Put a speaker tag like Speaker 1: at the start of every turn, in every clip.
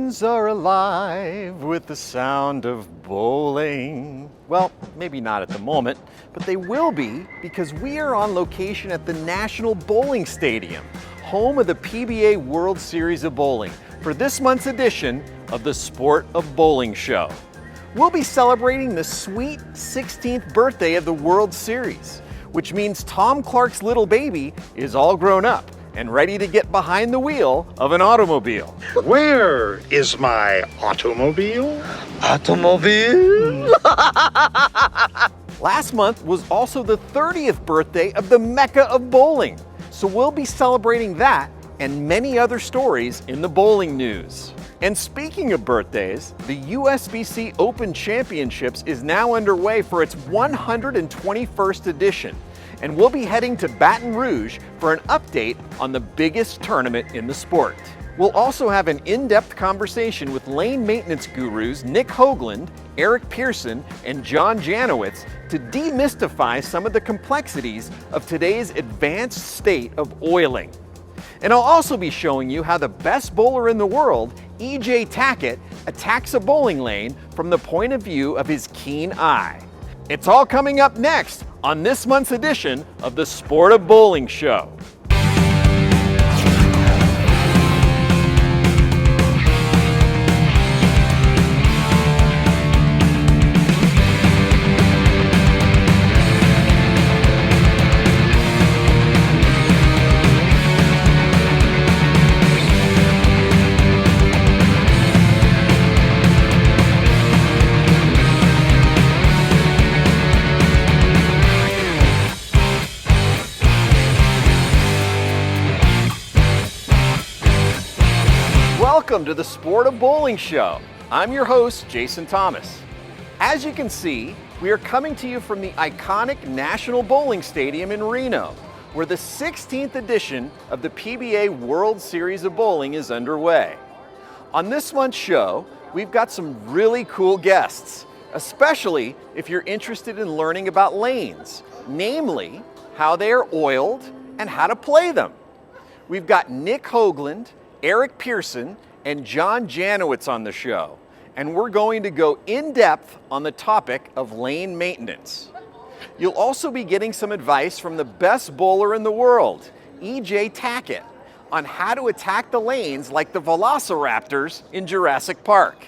Speaker 1: phones are alive with the sound of bowling. Well, maybe not at the moment, but they will be because we are on location at the National Bowling Stadium, home of the PBA World Series of Bowling, for this month's edition of the Sport of Bowling Show. We'll be celebrating the sweet 16th birthday of the World Series, which means Tom Clark's little baby is all grown up and ready to get behind the wheel of an automobile.
Speaker 2: Where is my automobile?
Speaker 3: Automobile?
Speaker 1: Last month was also the 30th birthday of the Mecca of bowling, so we'll be celebrating that and many other stories in the bowling news. And speaking of birthdays, the USBC Open Championships is now underway for its 121st edition, and we'll be heading to Baton Rouge for an update on the biggest tournament in the sport. We'll also have an in-depth conversation with lane maintenance gurus Nick Hoagland, Eric Pierson, and John Janawicz to demystify some of the complexities of today's advanced state of oiling. And I'll also be showing you how the best bowler in the world, EJ Tackett, attacks a bowling lane from the point of view of his keen eye. It's all coming up next on this month's edition of the Sport of Bowling Show. Welcome to the Sport of Bowling Show. I'm your host, Jason Thomas. As you can see, we are coming to you from the iconic National Bowling Stadium in Reno, where the 16th edition of the PBA World Series of Bowling is underway. On this month's show, we've got some really cool guests, especially if you're interested in learning about lanes, namely how they are oiled and how to play them. We've got Nick Hoagland, Eric Pierson, and John Janawicz on the show, and we're going to go in depth on the topic of lane maintenance. You'll also be getting some advice from the best bowler in the world, EJ Tackett, on how to attack the lanes like the velociraptors in Jurassic Park.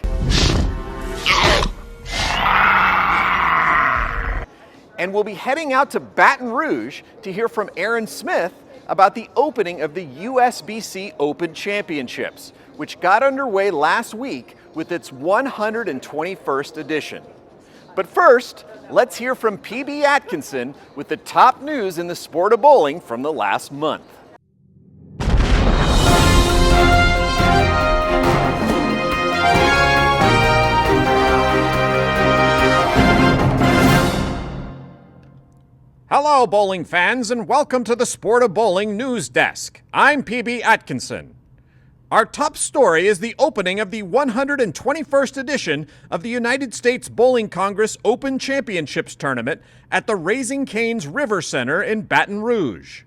Speaker 1: And we'll be heading out to Baton Rouge to hear from Aaron Smith about the opening of the USBC Open Championships, which got underway last week with its 121st edition. But first, let's hear from PB Atkinson with the top news in the sport of bowling from the last month.
Speaker 4: Hello, bowling fans, and welcome to the Sport of Bowling News Desk. I'm PB Atkinson. Our top story is the opening of the 121st edition of the United States Bowling Congress Open Championships Tournament at the Raising Cane's River Center in Baton Rouge.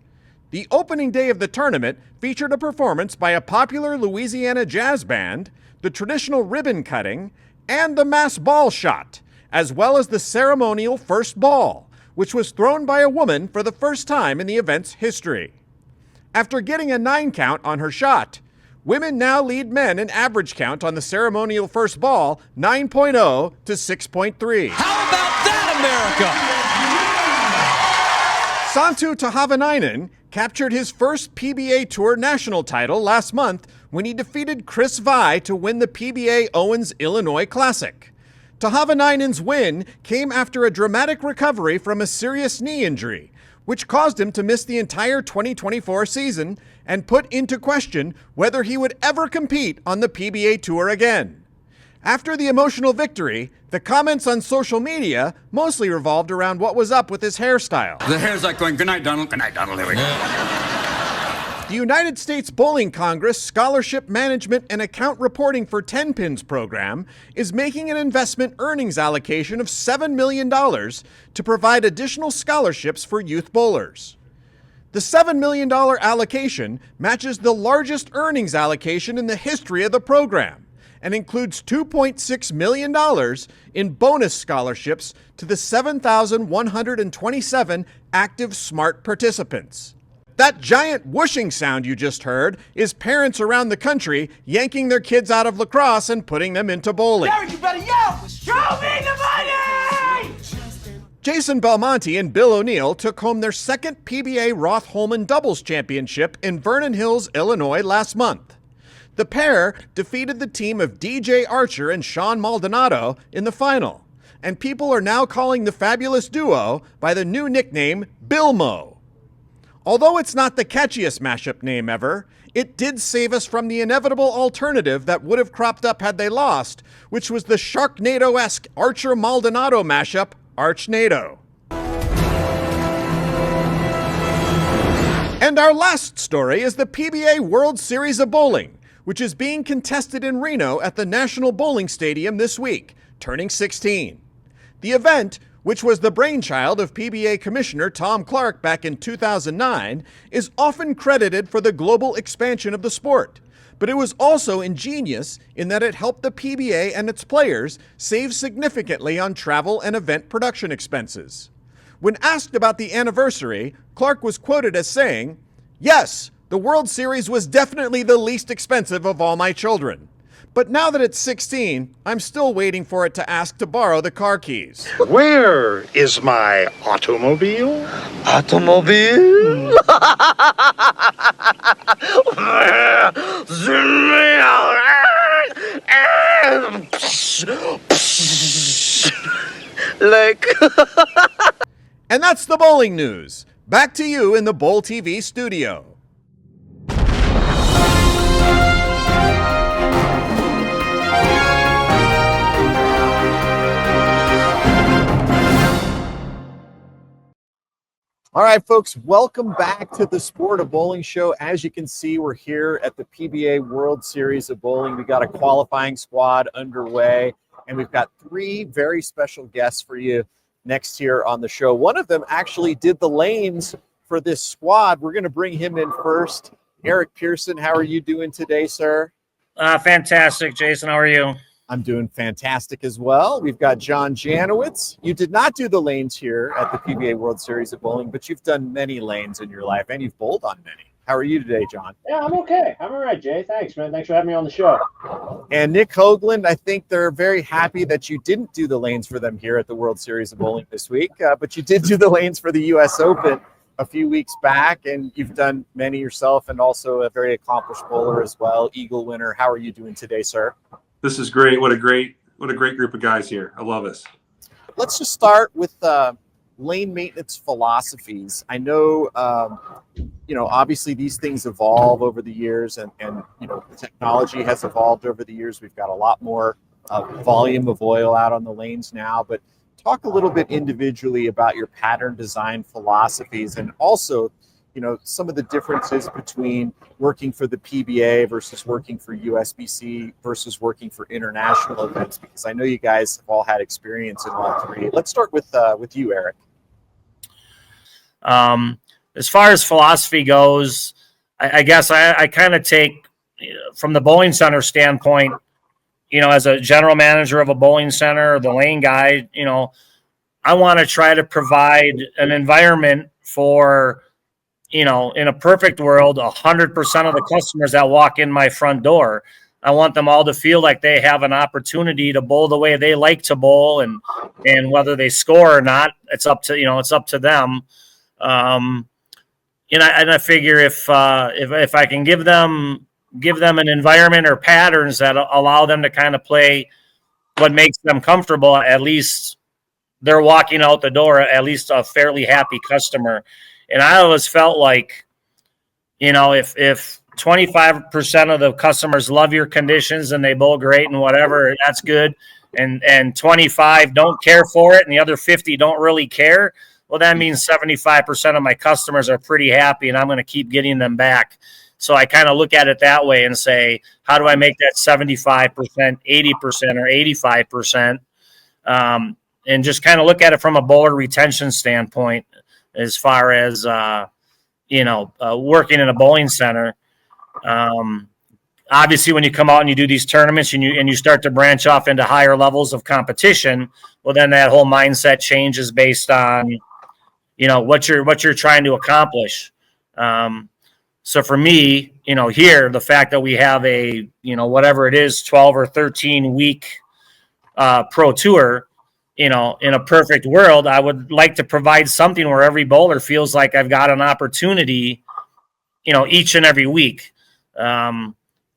Speaker 4: The opening day of the tournament featured a performance by a popular Louisiana jazz band, the traditional ribbon cutting, and the mass ball shot, as well as the ceremonial first ball, which was thrown by a woman for the first time in the event's history. After getting a 9 count on her shot, women now lead men in average count on the ceremonial first ball 9.0 to 6.3.
Speaker 3: How about that, America?
Speaker 4: Santu Tahavanainen captured his first PBA Tour national title last month when he defeated Chris Vai to win the PBA Owens Illinois Classic. Tahavanainen's win came after a dramatic recovery from a serious knee injury, which caused him to miss the entire 2024 season and put into question whether he would ever compete on the PBA Tour again. After the emotional victory, the comments on social media mostly revolved around what was up with his hairstyle.
Speaker 3: The hair's like going, good night, Donald, here we go.
Speaker 4: The United States Bowling Congress Scholarship Management and Account Reporting for 10 Pins program is making an investment earnings allocation of $7 million to provide additional scholarships for youth bowlers. The $7 million allocation matches the largest earnings allocation in the history of the program and includes $2.6 million in bonus scholarships to the 7,127 active SMART participants. That giant whooshing sound you just heard is parents around the country yanking their kids out of lacrosse and putting them into bowling.
Speaker 5: Derek, you better yell! Show me the money!
Speaker 4: Jason Belmonte and Bill O'Neill took home their second PBA Roth-Holman Doubles Championship in Vernon Hills, Illinois last month. The pair defeated the team of DJ Archer and Sean Maldonado in the final, and people are now calling the fabulous duo by the new nickname Bilmo. Although it's not the catchiest mashup name ever, it did save us from the inevitable alternative that would have cropped up had they lost, which was the Sharknado-esque Archer-Maldonado mashup, Archnado. And our last story is the PBA World Series of Bowling, which is being contested in Reno at the National Bowling Stadium this week, turning 16. The event, which was the brainchild of PBA Commissioner Tom Clark back in 2009, is often credited for the global expansion of the sport. But it was also ingenious in that it helped the PBA and its players save significantly on travel and event production expenses. When asked about the anniversary, Clark was quoted as saying, "Yes, the World Series was definitely the least expensive of all my children. But now that it's 16, I'm still waiting for it to ask to borrow the car keys."
Speaker 2: Where is my automobile?
Speaker 3: Automobile? Like.
Speaker 4: And that's the bowling news. Back to you in the Bowl TV studio.
Speaker 1: All right, folks, welcome back to the Sport of Bowling show. As you can see, we're here at the PBA World Series of Bowling. We got a qualifying squad underway, and we've got three very special guests for you next here on the show. One of them actually did the lanes for this squad. We're going to bring him in first. Eric Pierson, how are you doing today, sir?
Speaker 6: Fantastic, Jason. How are you?
Speaker 1: I'm doing fantastic as well. We've got John Janawicz. You did not do the lanes here at the PBA World Series of Bowling, but you've done many lanes in your life, and you've bowled on many. How are you today, John?
Speaker 7: Yeah, I'm okay. I'm all right, Jay. Thanks, man. Thanks for having me on the show.
Speaker 1: And Nick Hoagland, I think they're very happy that you didn't do the lanes for them here at the World Series of Bowling this week, but you did do the lanes for the U.S. Open a few weeks back, and you've done many yourself and also a very accomplished bowler as well, Eagle winner. How are you doing today, sir?
Speaker 8: This is great. What a great group of guys here. I love us.
Speaker 1: Let's just start with lane maintenance philosophies. I know, obviously these things evolve over the years, and the technology has evolved over the years. We've got a lot more volume of oil out on the lanes now, but talk a little bit individually about your pattern design philosophies, and also some of the differences between working for the PBA versus working for USBC versus working for international events, because I know you guys have all had experience in all three. Let's start with you, Eric.
Speaker 6: As far as philosophy goes, I guess I kind of take from the bowling center standpoint, as a general manager of a bowling center or the lane guy, I want to try to provide an environment for, in a perfect world, 100% of the customers that walk in my front door. I want them all to feel like they have an opportunity to bowl the way they like to bowl, and whether they score or not, it's up to them. And I figure if I can give them an environment or patterns that allow them to kind of play what makes them comfortable, at least they're walking out the door at least a fairly happy customer. And I always felt like, if 25% of the customers love your conditions and they bowl great and whatever, that's good. And 25 don't care for it and the other 50 don't really care. Well, that means 75% of my customers are pretty happy, and I'm going to keep getting them back. So I kind of look at it that way and say, how do I make that 75%, 80%, or 85%? And just kind of look at it from a bowler retention standpoint as far as, working in a bowling center. obviously when you come out and you do these tournaments and you start to branch off into higher levels of competition, well, then that whole mindset changes based on, what you're trying to accomplish. So for me, here, the fact that we have a, whatever it is, 12 or 13 week pro tour, in a perfect world, I would like to provide something where every bowler feels like I've got an opportunity, each and every week.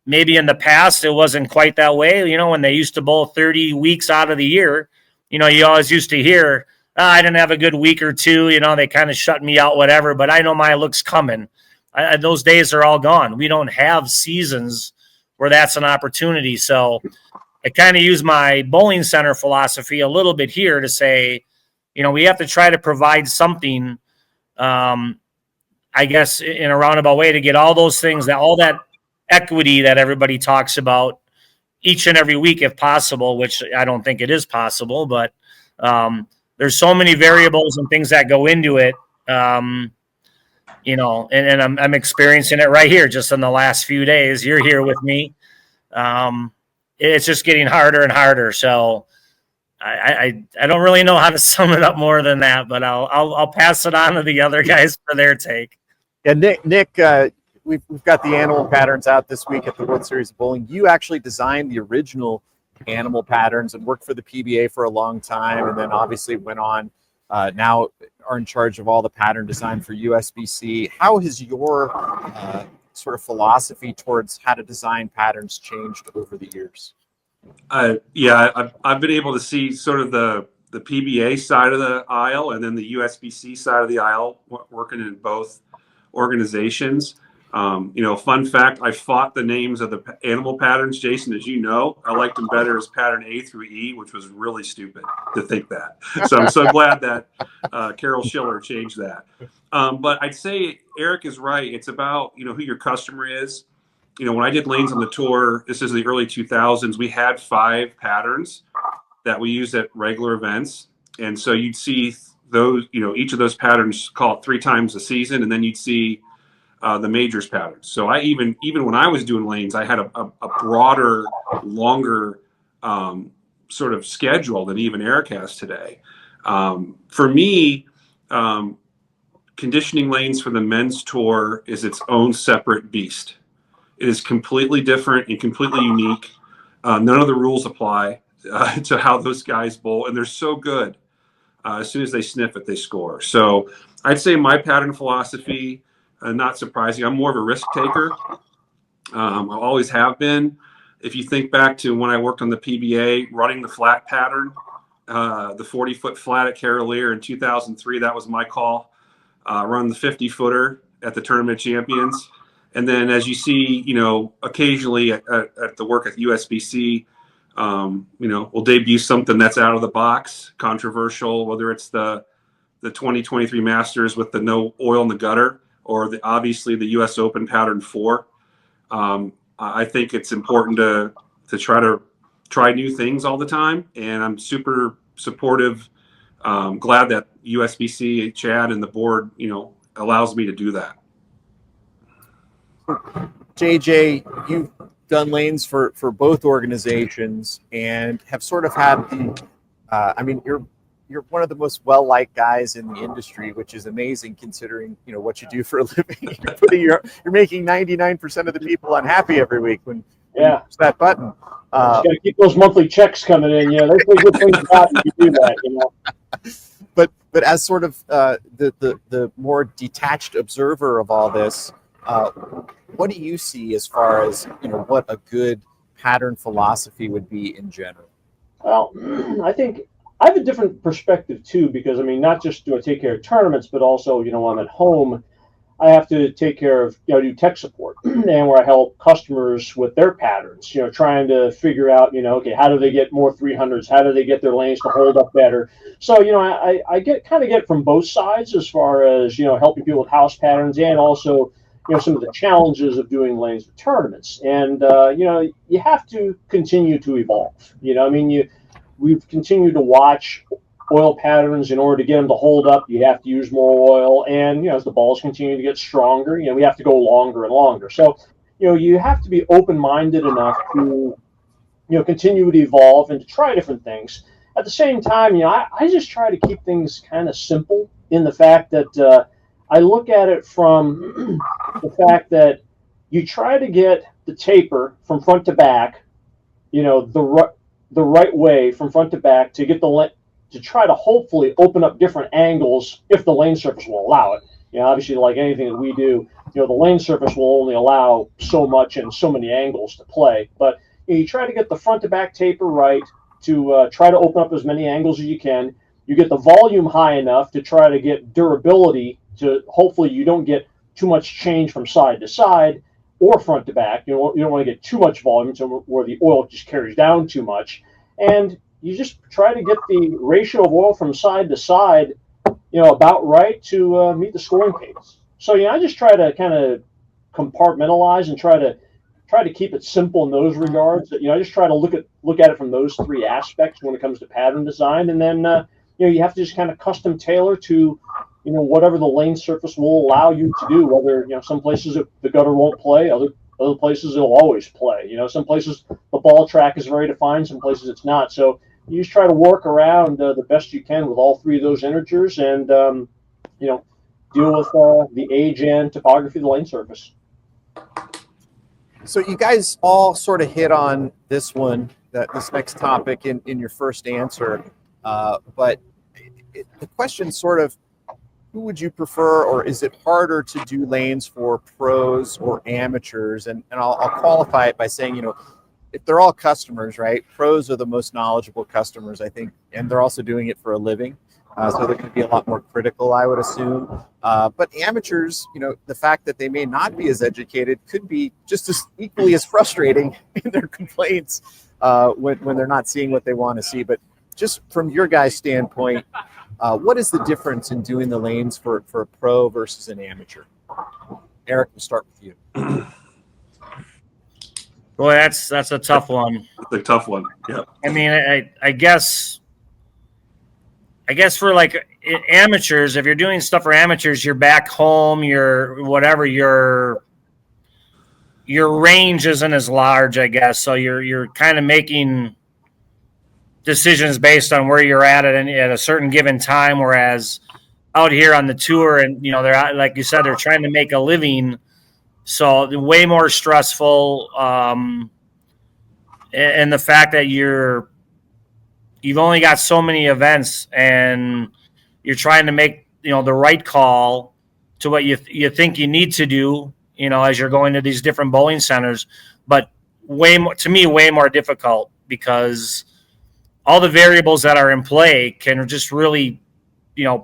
Speaker 6: Maybe in the past, it wasn't quite that way. When they used to bowl 30 weeks out of the year, you always used to hear, I didn't have a good week or two, they kind of shut me out, whatever, but I know my look's coming. Those days are all gone. We don't have seasons where that's an opportunity. So I kind of use my bowling center philosophy a little bit here to say, we have to try to provide something, I guess, in a roundabout way to get all those things, all that equity that everybody talks about each and every week, if possible, which I don't think it is possible, but there's so many variables and things that go into it. And I'm experiencing it right here just in the last few days. You're here with me. It's just getting harder and harder. So I don't really know how to sum it up more than that, but I'll pass it on to the other guys for their take.
Speaker 1: Yeah, Nick, we've got the animal patterns out this week at the World Series of Bowling. You actually designed the original animal patterns and worked for the PBA for a long time, and then obviously went on. Now are in charge of all the pattern design for USBC. How has your sort of philosophy towards how to design patterns changed over the years?
Speaker 8: Yeah, I've been able to see sort of the PBA side of the aisle and then the USBC side of the aisle, working in both organizations. Fun fact, I fought the names of the animal patterns, Jason, as you know. I liked them better as pattern A through E, which was really stupid to think that. So I'm so glad that Carol Schiller changed that. But I'd say Eric is right. It's about, who your customer is. When I did lanes on the tour, this is the early 2000s, we had 5 patterns that we used at regular events. And so you'd see those, each of those patterns call it 3 times a season, and then you'd see the majors patterns. So I even when I was doing lanes, I had a broader, longer sort of schedule than even Eric has today. For me, conditioning lanes for the men's tour is its own separate beast. It is completely different and completely unique. None of the rules apply to how those guys bowl, and they're so good. As soon as they sniff it, they score. So I'd say my pattern philosophy, not surprising, I'm more of a risk taker. I always have been. If you think back to when I worked on the PBA, running the flat pattern, the 40-foot flat at Carolier in 2003, that was my call. Run the 50-footer at the Tournament of Champions. And then as you see, occasionally at the work at USBC, we'll debut something that's out of the box, controversial, whether it's the 2023 Masters with the no oil in the gutter, or obviously the US Open pattern 4. I think it's important to try new things all the time, and I'm super supportive. Glad that USBC, Chad, and the board, allows me to do that.
Speaker 1: JJ, you've done lanes for both organizations and have sort of had the, you're one of the most well-liked guys in the industry, which is amazing considering, what you do for a living. You're making 99% of the people unhappy every week when you push that button.
Speaker 7: Got to keep those monthly checks coming in. They say good things about you do that.
Speaker 1: But as sort of the more detached observer of all this, what do you see as far as what a good pattern philosophy would be in general?
Speaker 7: Well, I think I have a different perspective too, because not just do I take care of tournaments, but also I'm at home. I have to take care of do tech support and where I help customers with their patterns. Trying to figure out okay, how do they get more 300s? How do they get their lanes to hold up better? So I get from both sides as far as helping people with house patterns and also some of the challenges of doing lanes for tournaments. And you have to continue to evolve. We've continued to watch oil patterns. In order to get them to hold up, you have to use more oil. And, as the balls continue to get stronger, we have to go longer and longer. So, you have to be open-minded enough to, continue to evolve and to try different things. At the same time, I just try to keep things kind of simple in the fact that I look at it from the fact that you try to get the taper from front to back, the right way from front to back to get to try to hopefully open up different angles if the lane surface will allow it. Obviously, like anything that we do, the lane surface will only allow so much and so many angles to play. But you try to get the front to back taper right to try to open up as many angles as you can. You get the volume high enough to try to get durability to hopefully you don't get too much change from side to side or front to back. You don't want to get too much volume to where the oil just carries down too much. And you just try to get the ratio of oil from side to side, about right to meet the scoring pace. So, I just try to kind of compartmentalize and try to keep it simple in those regards. I just try to look at it from those three aspects when it comes to pattern design. And then, you have to just kind of custom tailor to, whatever the lane surface will allow you to do, whether, some places the gutter won't play, other places it'll always play. Some places the ball track is very defined, some places it's not. So you just try to work around the best you can with all three of those integers and, deal with the age and topography of the lane surface.
Speaker 1: So you guys all sort of hit on this this next topic in your first answer, but the question sort of, who would you prefer, or is it harder to do lanes for pros or amateurs? And I'll qualify it by saying, if they're all customers, right? Pros are the most knowledgeable customers, I think, and they're also doing it for a living. So they're going to be a lot more critical, I would assume. But amateurs, the fact that they may not be as educated could be just as equally as frustrating in their complaints when they're not seeing what they want to see. But just from your guys' standpoint, what is the difference in doing the lanes for a pro versus an amateur? Eric, we'll start with you.
Speaker 6: Boy, that's a tough one.
Speaker 8: It's a tough one. Yeah.
Speaker 6: I mean, I guess for like amateurs, if you're doing stuff for amateurs, you're back home, your range isn't as large, I guess. So you're kind of making decisions based on where you're at a certain given time. Whereas out here on the tour, and they're out, like you said, they're trying to make a living, so way more stressful. And the fact that you've only got so many events, and you're trying to make the right call to what you think you need to do, as you're going to these different bowling centers, but way more difficult because all the variables that are in play can just really,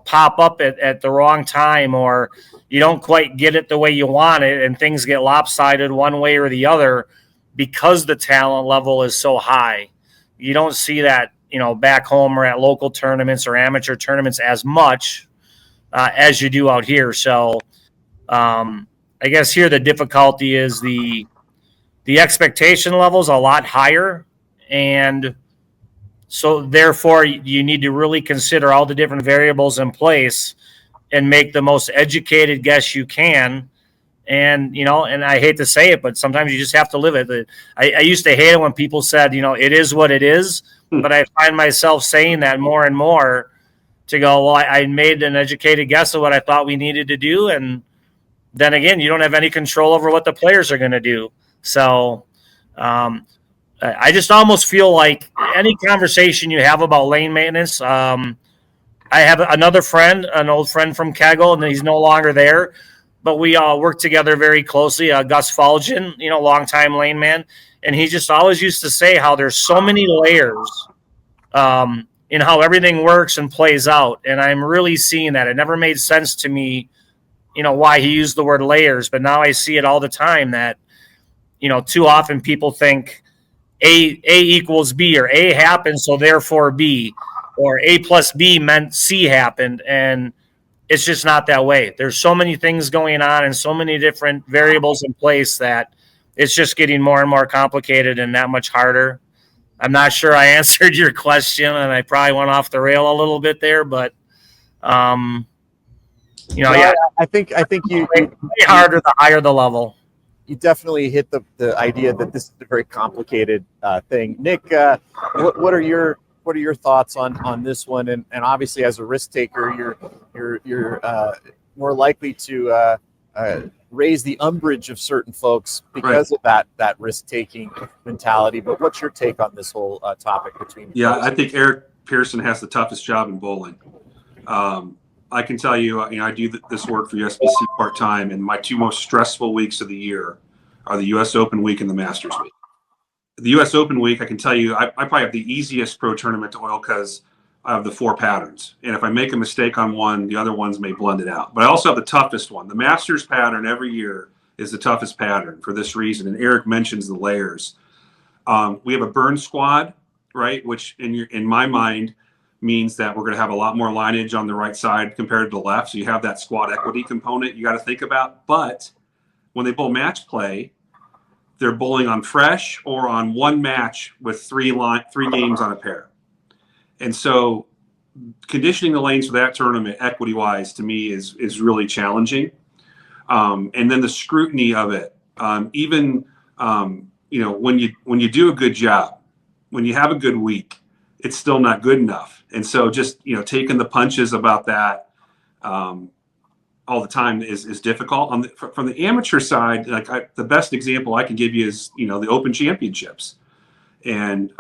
Speaker 6: pop up at the wrong time, or you don't quite get it the way you want it, and things get lopsided one way or the other because the talent level is so high. You don't see that, back home or at local tournaments or amateur tournaments as much as you do out here. So I guess here the difficulty is the expectation level is a lot higher, and so therefore you need to really consider all the different variables in place and make the most educated guess you can. And, and I hate to say it, but sometimes you just have to live it. I used to hate it when people said, it is what it is, but I find myself saying that more and more to go, well, I made an educated guess of what I thought we needed to do. And then again, you don't have any control over what the players are going to do. So, I just almost feel like any conversation you have about lane maintenance, I have another friend, an old friend from Kegel, and he's no longer there, but we all work together very closely. Gus Fulgen, longtime lane man, and he just always used to say how there's so many layers in how everything works and plays out, and I'm really seeing that. It never made sense to me, why he used the word layers, but now I see it all the time that, too often people think A equals B, or A happened, so therefore B, or A plus B meant C happened, and it's just not that way. There's so many things going on and so many different variables in place that it's just getting more and more complicated and that much harder. I'm not sure I answered your question, and I probably went off the rail a little bit there, but
Speaker 1: I think you
Speaker 6: way harder the higher the level.
Speaker 1: you definitely hit the idea that this is a very complicated thing. Nick, what are your thoughts on this one? And obviously, as a risk taker, you're more likely to raise the umbrage of certain folks because of that risk taking mentality. But what's your take on this whole topic between?
Speaker 8: Yeah, I think Eric Pierson has the toughest job in bowling. I can tell you, I do this work for USBC part-time, and my two most stressful weeks of the year are the U.S. Open week and the Masters week. The U.S. Open week, I can tell you, I probably have the easiest pro tournament to oil because I have the 4 patterns. And if I make a mistake on one, the other ones may blend it out. But I also have the toughest one. The Masters pattern every year is the toughest pattern for this reason. And Eric mentions the layers. We have a burn squad, right, which in my mind means that we're going to have a lot more lineage on the right side compared to the left. So you have that squad equity component you got to think about. But when they bowl match play, they're bowling on fresh or on one match with three games on a pair. And so conditioning the lanes for that tournament equity-wise to me is really challenging. And then the scrutiny of it, when you do a good job, when you have a good week, it's still not good enough. And so just, taking the punches about that all the time is difficult. From the amateur side, the best example I can give you is, the Open Championships. And,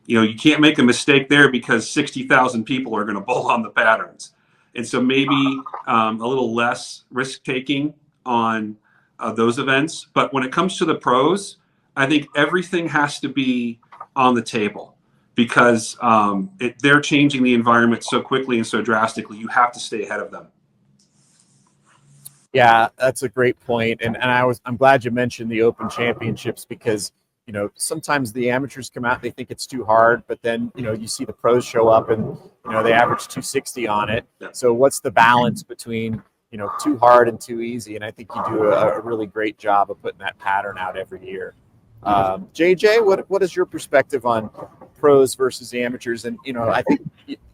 Speaker 8: you can't make a mistake there because 60,000 people are going to bowl on the patterns. And so maybe a little less risk-taking on those events. But when it comes to the pros, I think everything has to be on the table because they're changing the environment so quickly and so drastically. You have to stay ahead of them.
Speaker 1: Yeah, that's a great point. And I'm glad you mentioned the Open Championships because sometimes the amateurs come out, they think it's too hard, but then, you see the pros show up and, they average 260 on it.
Speaker 8: Yeah.
Speaker 1: So what's the balance between, too hard and too easy? And I think you do a really great job of putting that pattern out every year. JJ, what is your perspective on pros versus amateurs? And, I think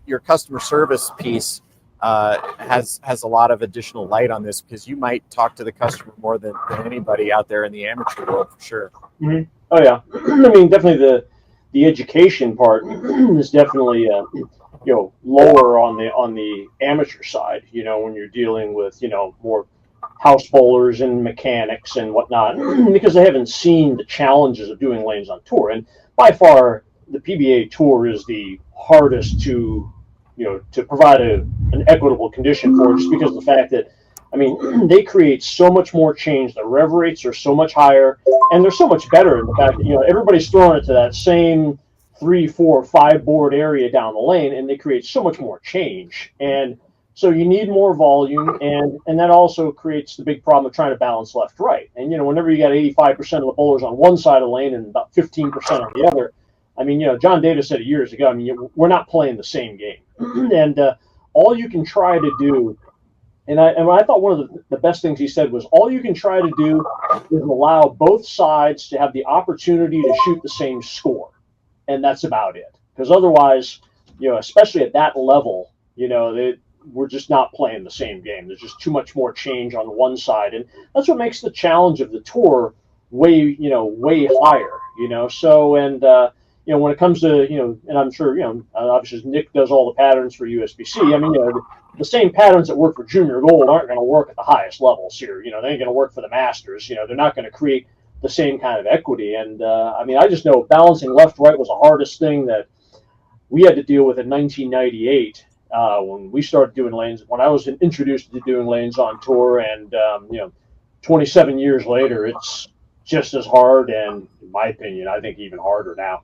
Speaker 1: your customer service piece has a lot of additional light on this because you might talk to the customer more than anybody out there in the amateur world for sure.
Speaker 7: Mm-hmm. Oh yeah, I mean definitely the education part is definitely lower on the amateur side. When you're dealing with more house bowlers and mechanics and whatnot because they haven't seen the challenges of doing lanes on tour. And by far the PBA tour is the hardest to provide an equitable condition for, just because of the fact that, they create so much more change. The rev rates are so much higher, and they're so much better in the fact that, everybody's throwing it to that same 3, 4, 5 board area down the lane, and they create so much more change. And so you need more volume, and that also creates the big problem of trying to balance left-right. And, whenever you got 85% of the bowlers on one side of the lane and about 15% on the other, John Davis said it years ago, we're not playing the same game. And all you can try to do, and I thought one of the best things he said was, all you can try to do is allow both sides to have the opportunity to shoot the same score. And that's about it. Because otherwise, especially at that level, we're just not playing the same game. There's just too much more change on one side. And that's what makes the challenge of the tour way higher, So, and, when it comes to, and I'm sure, obviously Nick does all the patterns for USBC. The same patterns that work for junior gold aren't going to work at the highest levels here. They ain't going to work for the masters. They're not going to create the same kind of equity. And, I just know balancing left-right was the hardest thing that we had to deal with in 1998 when we started doing lanes, when I was introduced to doing lanes on tour. And, 27 years later, it's just as hard, and in my opinion, I think even harder now.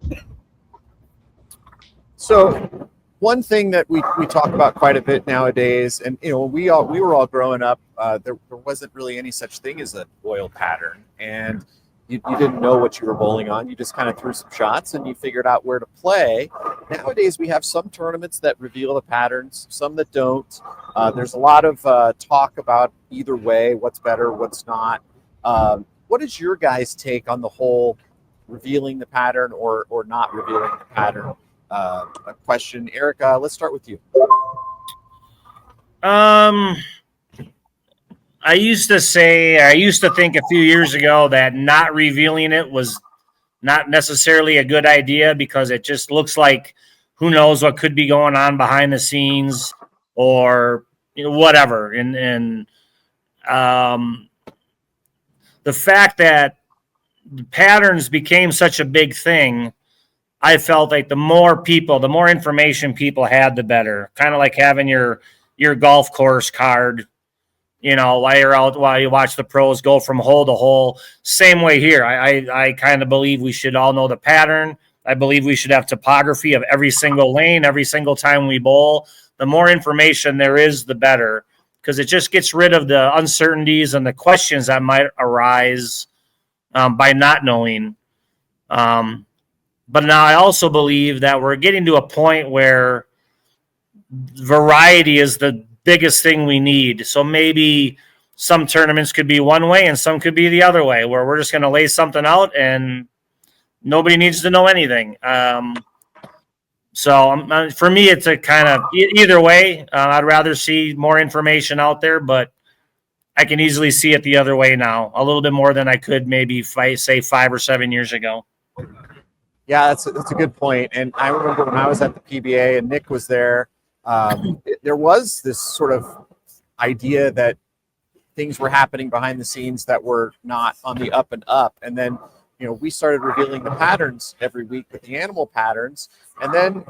Speaker 1: So one thing that we talk about quite a bit nowadays, and when we were all growing up, there wasn't really any such thing as an oil pattern, and you didn't know what you were bowling on. You just kind of threw some shots and you figured out where to play. Nowadays, we have some tournaments that reveal the patterns, some that don't. There's a lot of talk about either way, what's better, what's not. What is your guys' take on the whole revealing the pattern or not revealing the pattern question? Eric, let's start with you.
Speaker 6: I I used to think a few years ago that not revealing it was not necessarily a good idea because it just looks like who knows what could be going on behind the scenes or whatever. And the fact that the patterns became such a big thing, I felt like the more information people had, the better. Kind of like having your golf course card, while you watch the pros go from hole to hole. Same way here. I kind of believe we should all know the pattern. I believe we should have topography of every single lane, every single time we bowl. The more information there is, the better, because it just gets rid of the uncertainties and the questions that might arise by not knowing. But now I also believe that we're getting to a point where variety is the biggest thing we need. So maybe some tournaments could be one way and some could be the other way, where we're just going to lay something out and nobody needs to know anything. So for me, it's a kind of either way. I'd rather see more information out there, but I can easily see it the other way now, a little bit more than I could maybe, say 5 or 7 years ago.
Speaker 1: Yeah, that's a good point. And I remember when I was at the PBA and Nick was there, there was this sort of idea that things were happening behind the scenes that were not on the up and up. And then, we started revealing the patterns every week with the animal patterns. And then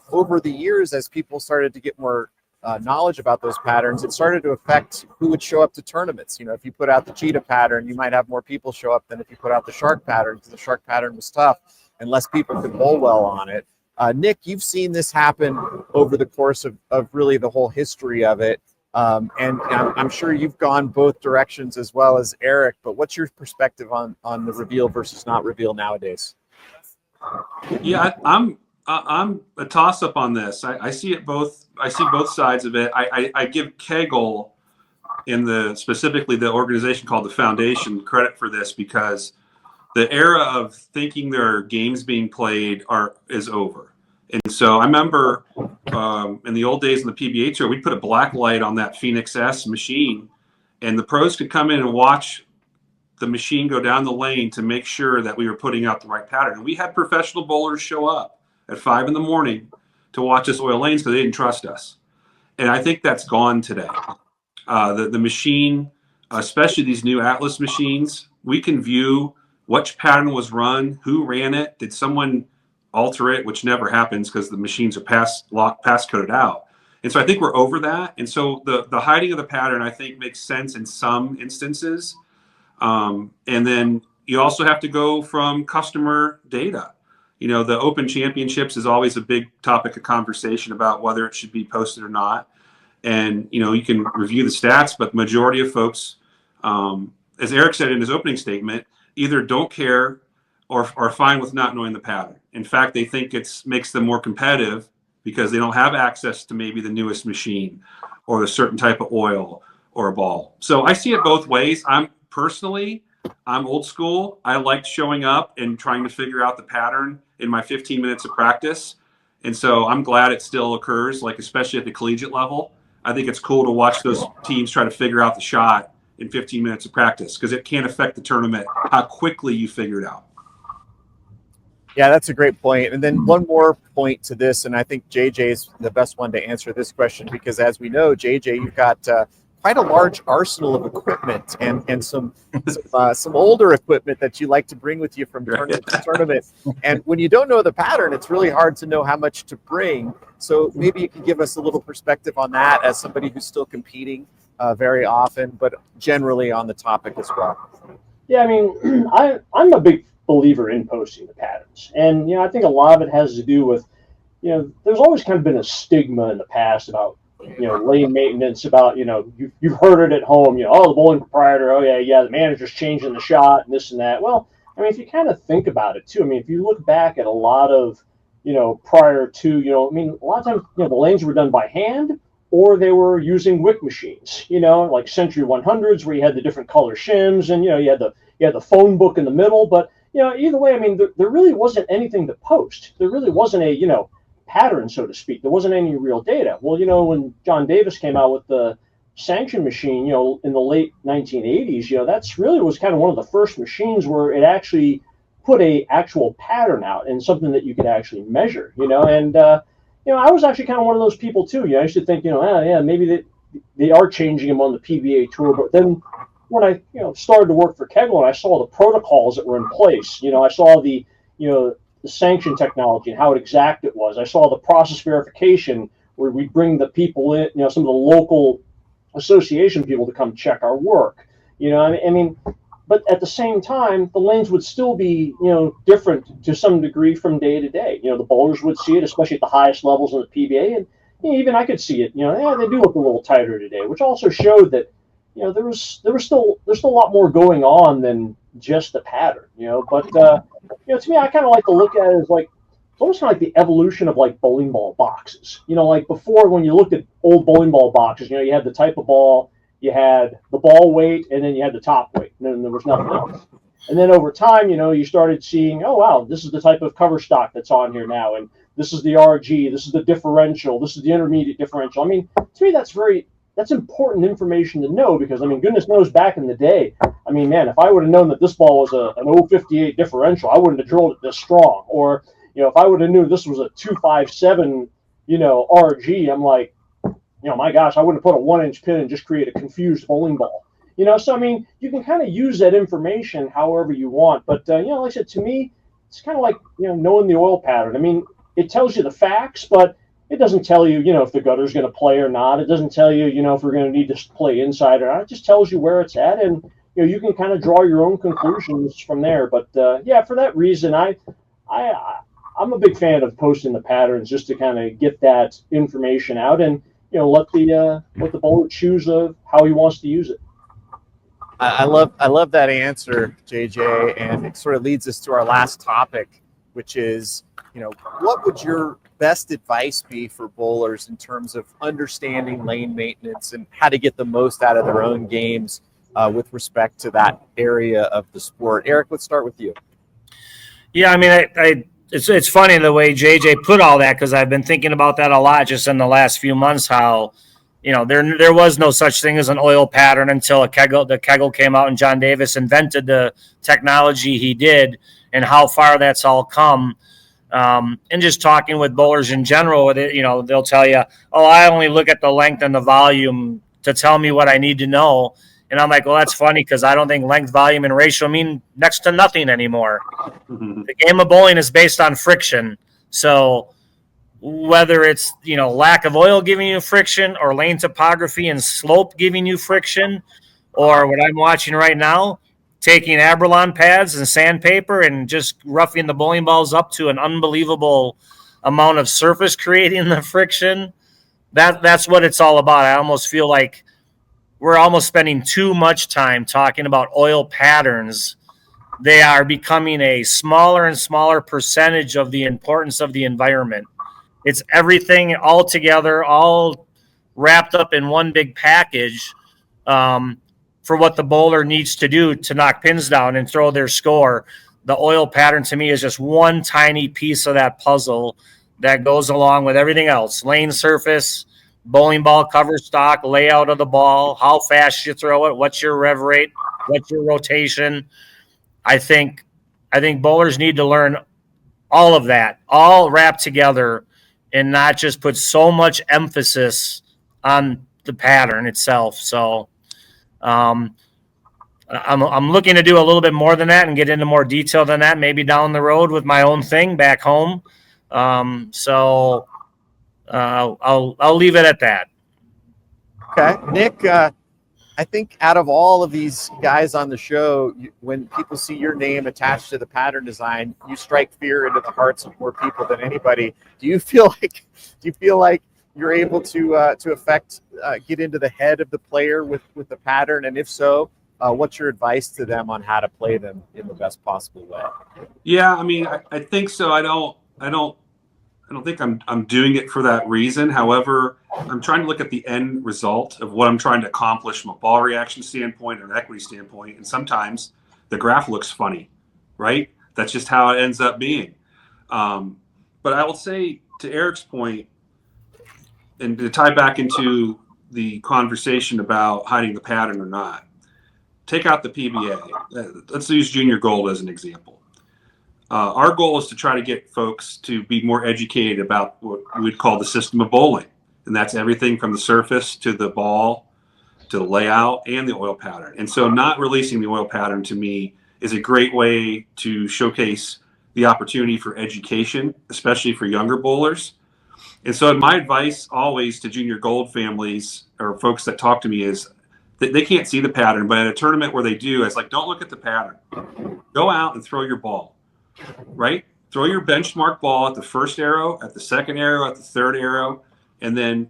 Speaker 1: over the years, as people started to get more knowledge about those patterns, it started to affect who would show up to tournaments. If you put out the cheetah pattern, you might have more people show up than if you put out the shark pattern, because the shark pattern was tough and less people could bowl well on it. Nick, you've seen this happen over the course of really the whole history of it. And I'm sure you've gone both directions as well as Eric, but what's your perspective on the reveal versus not reveal nowadays?
Speaker 8: Yeah, I'm a toss up on this. I see it both. I see both sides of it. I give Kegel specifically the organization called the Foundation credit for this, because the era of thinking there are games being played is over. And so I remember in the old days in the PBA tour, we'd put a black light on that Phoenix S machine, and the pros could come in and watch the machine go down the lane to make sure that we were putting out the right pattern. And we had professional bowlers show up at 5 a.m. to watch us oil lanes because they didn't trust us. And I think that's gone today. The machine, especially these new Atlas machines, we can view which pattern was run, who ran it, did someone alter it, which never happens because the machines are pass coded out. And so I think we're over that. And so the hiding of the pattern, I think, makes sense in some instances. And then you also have to go from customer data. The Open Championships is always a big topic of conversation about whether it should be posted or not. And, you can review the stats, but the majority of folks, as Eric said in his opening statement, either don't care or are fine with not knowing the pattern. In fact, they think it makes them more competitive because they don't have access to maybe the newest machine or a certain type of oil or a ball. So I see it both ways. I'm old school. I liked showing up and trying to figure out the pattern in my 15 minutes of practice. And so I'm glad it still occurs, especially at the collegiate level. I think it's cool to watch those teams try to figure out the shot in 15 minutes of practice, because it can affect the tournament how quickly you figure it out.
Speaker 1: Yeah, that's a great point. And then one more point to this, and I think JJ is the best one to answer this question, because as we know, JJ, you've got quite a large arsenal of equipment and some older equipment that you like to bring with you from tournament to tournament. And when you don't know the pattern, it's really hard to know how much to bring. So maybe you can give us a little perspective on that as somebody who's still competing very often, but generally on the topic as well.
Speaker 7: Yeah, I mean, I'm a big believer in posting the patterns. And, I think a lot of it has to do with, there's always kind of been a stigma in the past about, lane maintenance, about, you've heard it at home, the bowling proprietor, the manager's changing the shot and this and that. Well, I mean, if you kind of think about it too, I mean, if you look back at a lot of, prior to, a lot of times, the lanes were done by hand, or they were using wick machines, like Century 100s, where you had the different color shims, and, you had the phone book in the middle. But, either way, I mean, there really wasn't anything to post. There really wasn't a, pattern, so to speak. There wasn't any real data. Well, when John Davis came out with the sanction machine, in the late 1980s, that's really was kind of one of the first machines where it actually put a actual pattern out and something that you could actually measure, and I was actually kind of one of those people too. I used to think, yeah, maybe they are changing them on the PBA tour, but then when I, started to work for Kegel, I saw the protocols that were in place. I saw the sanction technology and how exact it was. I saw the process verification where we bring the people in, some of the local association people to come check our work. I mean, but at the same time, the lanes would still be, different to some degree from day to day. The bowlers would see it, especially at the highest levels in the PBA, and even I could see it. They do look a little tighter today, which also showed that, there's still a lot more going on than just the pattern. But to me, I kind of like to look at it as like it's almost kind of like the evolution of like bowling ball boxes. Like before, when you looked at old bowling ball boxes, you had the type of ball, you had the ball weight, and then you had the top weight, and then there was nothing else. And then over time, you started seeing, oh wow, this is the type of cover stock that's on here now, and this is the RG, this is the differential, this is the intermediate differential. I mean, to me, that's important information to know, because goodness knows back in the day, man, if I would have known that this ball was an 058 differential, I wouldn't have drilled it this strong. Or if I would have knew this was a 257 RG, I'm like, my gosh, I wouldn't have put a 1-inch pin and just create a confused bowling ball. So you can kind of use that information however you want. But like I said, to me, it's kind of like knowing the oil pattern. It tells you the facts, but it doesn't tell you, if the gutter's going to play or not. It doesn't tell you, if we're going to need to play inside or not. It just tells you where it's at, and you can kind of draw your own conclusions from there. But for that reason, I'm a big fan of posting the patterns just to kind of get that information out, and let the bowler choose of how he wants to use it.
Speaker 1: I love that answer, JJ, and it sort of leads us to our last topic, which is, what would your best advice be for bowlers in terms of understanding lane maintenance and how to get the most out of their own games with respect to that area of the sport? Eric, let's start with you.
Speaker 6: Yeah, it's funny the way JJ put all that, because I've been thinking about that a lot just in the last few months, how there was no such thing as an oil pattern until the Kegel came out and John Davis invented the technology he did, and how far that's all come. And just talking with bowlers in general, they'll tell you, oh, I only look at the length and the volume to tell me what I need to know. And I'm like, well, that's funny, because I don't think length, volume, and ratio mean next to nothing anymore. Mm-hmm. The game of bowling is based on friction. So whether it's, lack of oil giving you friction, or lane topography and slope giving you friction, or what I'm watching right now, taking Abralon pads and sandpaper and just roughing the bowling balls up to an unbelievable amount of surface, creating the friction. That's what it's all about. I almost feel like we're almost spending too much time talking about oil patterns. They are becoming a smaller and smaller percentage of the importance of the environment. It's everything all together, all wrapped up in one big package for what the bowler needs to do to knock pins down and throw their score. The oil pattern to me is just one tiny piece of that puzzle that goes along with everything else. Lane surface, bowling ball cover stock, layout of the ball, how fast you throw it, what's your rev rate, what's your rotation. I think bowlers need to learn all of that, all wrapped together, and not just put so much emphasis on the pattern itself. So I'm looking to do a little bit more than that and get into more detail than that, maybe down the road with my own thing back home. So I'll leave it at that.
Speaker 1: Okay, Nick, I think out of all of these guys on the show, when people see your name attached to the pattern design, you strike fear into the hearts of more people than anybody. Do you feel like you're able to affect, get into the head of the player with the pattern? And if so, what's your advice to them on how to play them in the best possible way?
Speaker 8: Yeah, I think so. I don't think I'm doing it for that reason. However, I'm trying to look at the end result of what I'm trying to accomplish from a ball reaction standpoint or an equity standpoint. And sometimes the graph looks funny, right? That's just how it ends up being. But I will say, to Eric's point, and to tie back into the conversation about hiding the pattern or not. Take out the PBA. Let's use junior gold as an example. Our goal is to try to get folks to be more educated about what we would call the system of bowling. And that's everything from the surface to the ball, to the layout, and the oil pattern. And so not releasing the oil pattern to me is a great way to showcase the opportunity for education, especially for younger bowlers. And so my advice always to junior gold families or folks that talk to me is that they can't see the pattern, but at a tournament where they do, it's like, don't look at the pattern. Go out and throw your ball, right? Throw your benchmark ball at the first arrow, at the second arrow, at the third arrow, and then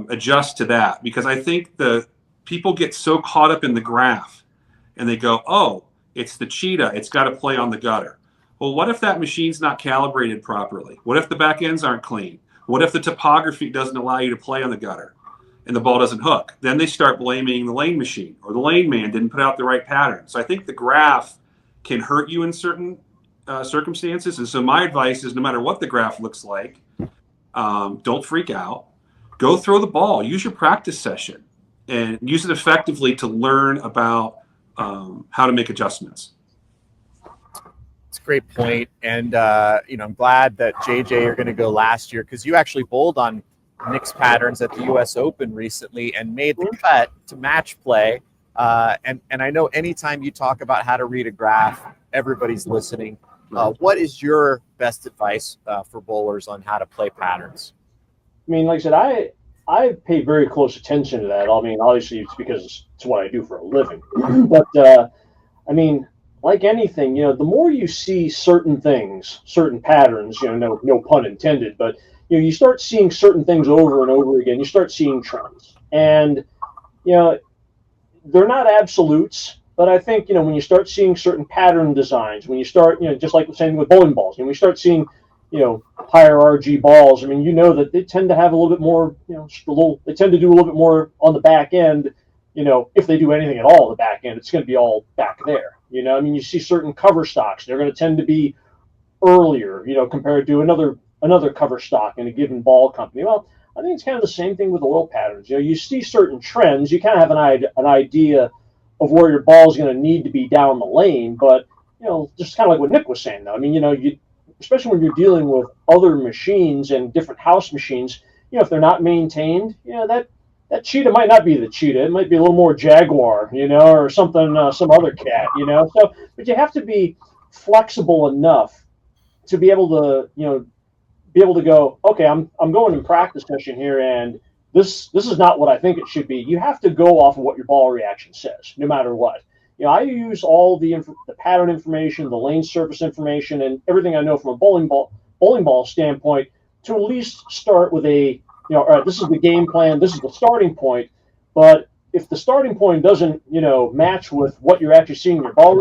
Speaker 8: adjust to that. Because I think the people get so caught up in the graph and they go, oh, it's the cheetah, it's got to play on the gutter. Well, what if that machine's not calibrated properly? What if the back ends aren't clean? What if the topography doesn't allow you to play on the gutter and the ball doesn't hook? Then they start blaming the lane machine or the lane man didn't put out the right pattern. So I think the graph can hurt you in certain circumstances. And so my advice is no matter what the graph looks like, don't freak out. Go throw the ball. Use your practice session and use it effectively to learn about how to make adjustments.
Speaker 1: It's a great point. And, I'm glad that JJ are going to go last year because you actually bowled on Nick's patterns at the US Open recently and made the cut to match play. And I know anytime you talk about how to read a graph, everybody's listening. What is your best advice for bowlers on how to play patterns?
Speaker 7: I mean, like I said, I pay very close attention to that. I mean, obviously it's because it's what I do for a living. But, I mean, like anything, the more you see certain things, certain patterns, no pun intended, but, you start seeing certain things over and over again. You start seeing trends. And, they're not absolutes, but I think, when you start seeing certain pattern designs, when you start, just like the same with bowling balls, when you start seeing, higher RG balls, I mean, that they tend to have a little bit more, they tend to do a little bit more on the back end, if they do anything at all on the back end, it's going to be all back there. I mean, you see certain cover stocks, they're going to tend to be earlier, compared to another cover stock in a given ball company. Well, I think it's kind of the same thing with oil patterns. You see certain trends, you kind of have an idea of where your ball is going to need to be down the lane, but, just kind of like what Nick was saying, though. I mean, especially when you're dealing with other machines and different house machines, if they're not maintained, that cheetah might not be the cheetah. It might be a little more jaguar, or something, some other cat, So, but you have to be flexible enough to be able to, go, okay, I'm going in practice session here, and this is not what I think it should be. You have to go off of what your ball reaction says, no matter what. I use all the pattern information, the lane surface information, and everything I know from a bowling ball standpoint to at least start with a, all right, this is the game plan, this is the starting point. But if the starting point doesn't, match with what you're actually seeing in your ball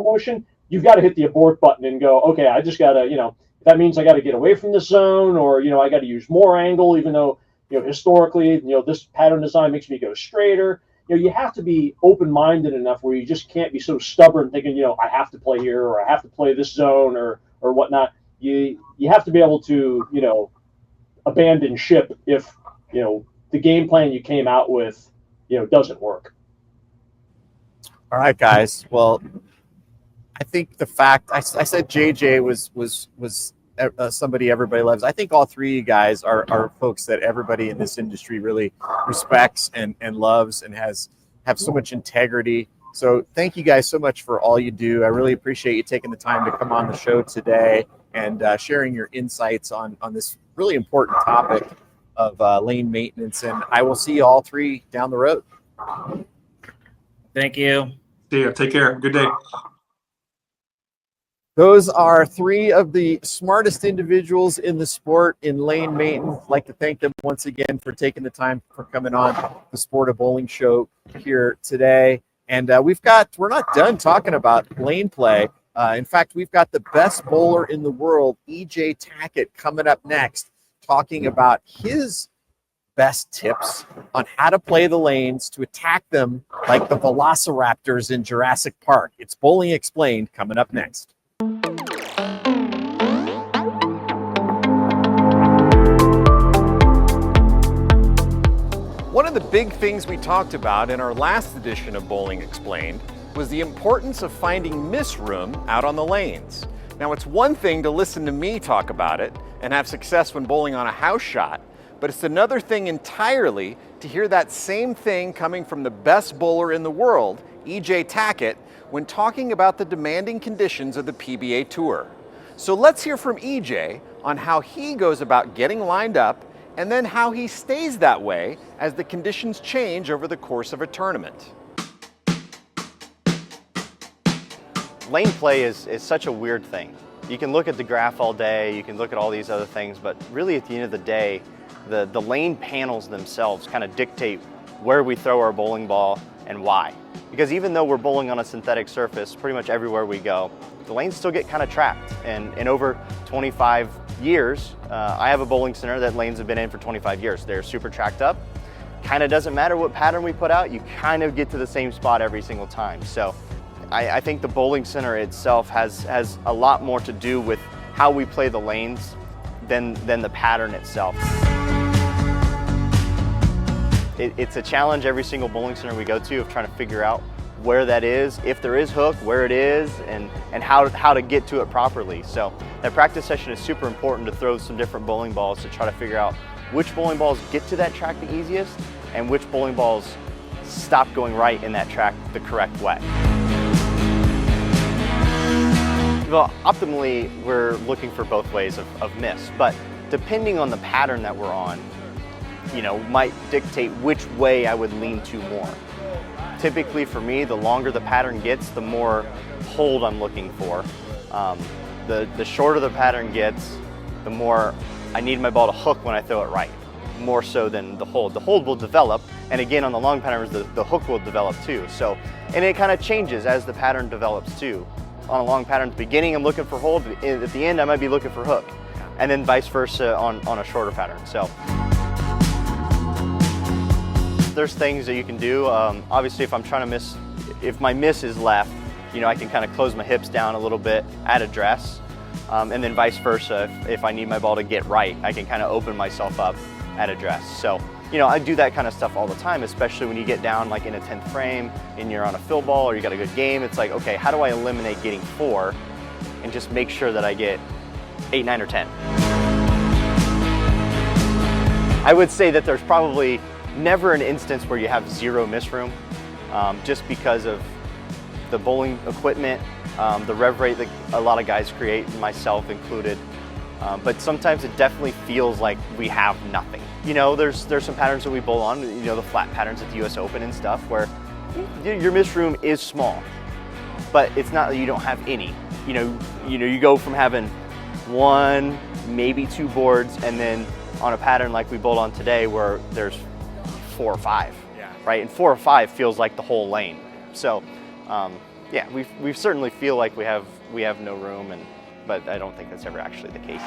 Speaker 7: motion, you've got to hit the abort button and go, okay, I just got to, if that means I got to get away from this zone, or, I got to use more angle, even though, historically, this pattern design makes me go straighter. You have to be open-minded enough where you just can't be so stubborn thinking, I have to play here, or I have to play this zone, or whatnot. You have to be able to, abandon ship if, the game plan you came out with, doesn't work.
Speaker 1: All right, guys. Well, I think the fact I said JJ was somebody everybody loves. I think all three of you guys are folks that everybody in this industry really respects and loves and have so much integrity. So thank you guys so much for all you do. I really appreciate you taking the time to come on the show today and sharing your insights on this really important topic of lane maintenance. And I will see you all three down the road.
Speaker 6: Thank you.
Speaker 8: See ya. Take care. Good day.
Speaker 1: Those are three of the smartest individuals in the sport in lane maintenance. I'd like to thank them once again for taking the time for coming on the Sport of Bowling show here today. And we're not done talking about lane play. In fact, we've got the best bowler in the world, EJ Tackett, coming up next, talking about his best tips on how to play the lanes to attack them like the velociraptors in Jurassic Park. It's Bowling Explained coming up next. One of of the big things we talked about in our last edition of Bowling Explained was the importance of finding miss room out on the lanes. Now, it's one thing to listen to me talk about it and have success when bowling on a house shot, but it's another thing entirely to hear that same thing coming from the best bowler in the world, EJ Tackett, when talking about the demanding conditions of the PBA Tour. So let's hear from EJ on how he goes about getting lined up and then how he stays that way as the conditions change over the course of a tournament.
Speaker 9: Lane play is such a weird thing. You can look at the graph all day, you can look at all these other things, but really at the end of the day, the lane panels themselves kind of dictate where we throw our bowling ball and why. Because even though we're bowling on a synthetic surface pretty much everywhere we go, the lanes still get kind of trapped. And in over 25 years, I have a bowling center that lanes have been in for 25 years. They're super tracked up. Kind of doesn't matter what pattern we put out, you kind of get to the same spot every single time. So I think the bowling center itself has a lot more to do with how we play the lanes than the pattern itself. It's a challenge every single bowling center we go to of trying to figure out where that is, if there is hook, where it is, and how to get to it properly. So that practice session is super important to throw some different bowling balls to try to figure out which bowling balls get to that track the easiest and which bowling balls stop going right in that track the correct way. Well, optimally, we're looking for both ways of miss, but depending on the pattern that we're on, might dictate which way I would lean to more. Typically for me, the longer the pattern gets, the more hold I'm looking for. The shorter the pattern gets, the more I need my ball to hook when I throw it right, more so than the hold. The hold will develop, and again on the long patterns, the hook will develop too. So, and it kind of changes as the pattern develops too. On a long pattern at the beginning, I'm looking for hold. At the end, I might be looking for hook, and then vice versa on a shorter pattern. So there's things that you can do. Obviously, if I'm trying to miss, if my miss is left, I can kind of close my hips down a little bit at address, and then vice versa. If I need my ball to get right, I can kind of open myself up at address. So, I do that kind of stuff all the time, especially when you get down like in a 10th frame and you're on a fill ball or you got a good game. It's like, okay, how do I eliminate getting 4 and just make sure that I get 8, 9, or 10? I would say that there's probably never an instance where you have 0 miss room, just because of the bowling equipment, the rev rate that a lot of guys create, myself included. But sometimes it definitely feels like we have nothing. There's some patterns that we bowl on, the flat patterns at the US Open and stuff, where your miss room is small, but it's not that you don't have any. You go from having 1, maybe 2 boards, and then on a pattern like we bowled on today where there's 4 or 5, right? And 4 or 5 feels like the whole lane. So, yeah, we certainly feel like we have no room, but I don't think that's ever actually the case.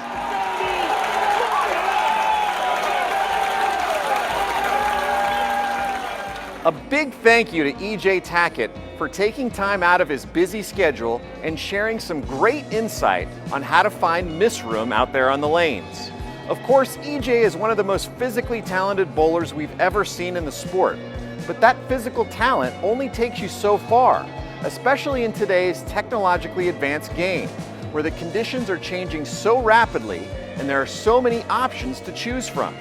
Speaker 1: A big thank you to EJ Tackett for taking time out of his busy schedule and sharing some great insight on how to find miss room out there on the lanes. Of course, EJ is one of the most physically talented bowlers we've ever seen in the sport, but that physical talent only takes you so far, especially in today's technologically advanced game, where the conditions are changing so rapidly and there are so many options to choose from.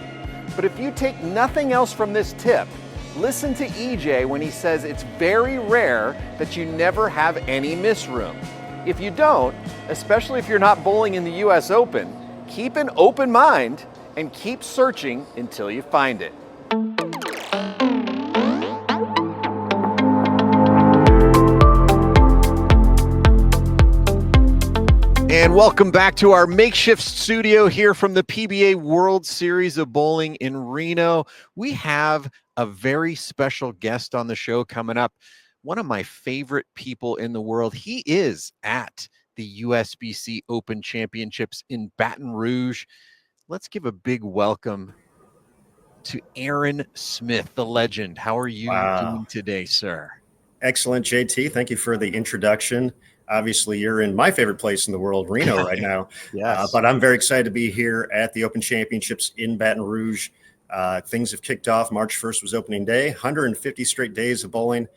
Speaker 1: But if you take nothing else from this tip, listen to EJ when he says it's very rare that you never have any miss room. If you don't, especially if you're not bowling in the US Open, keep an open mind and keep searching until you find it. And welcome back to our makeshift studio here from the PBA World Series of Bowling in Reno. We have a very special guest on the show coming up. One of my favorite people in the world. He is at the USBC Open Championships in Baton Rouge. Let's give a big welcome to Aaron Smith, the legend. How are you doing today, sir?
Speaker 10: Excellent, JT. Thank you for the introduction. Obviously, you're in my favorite place in the world, Reno, right now.
Speaker 9: Yes.
Speaker 10: But I'm very excited to be here at the Open Championships in Baton Rouge. Things have kicked off. March 1st was opening day. 150 straight days of bowling.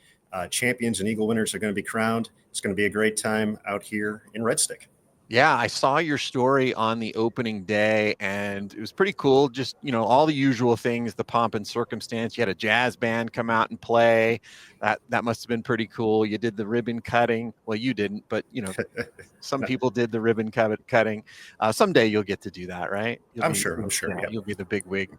Speaker 10: Champions and Eagle winners are going to be crowned. It's going to be a great time out here in Red Stick.
Speaker 1: Yeah, I saw your story on the opening day, and it was pretty cool. Just, all the usual things, the pomp and circumstance. You had a jazz band come out and play. That must have been pretty cool. You did the ribbon cutting. Well, you didn't, but, some people did the ribbon cutting. Someday you'll get to do that, right?
Speaker 10: I'm sure.
Speaker 1: Yeah. You'll be the big wig,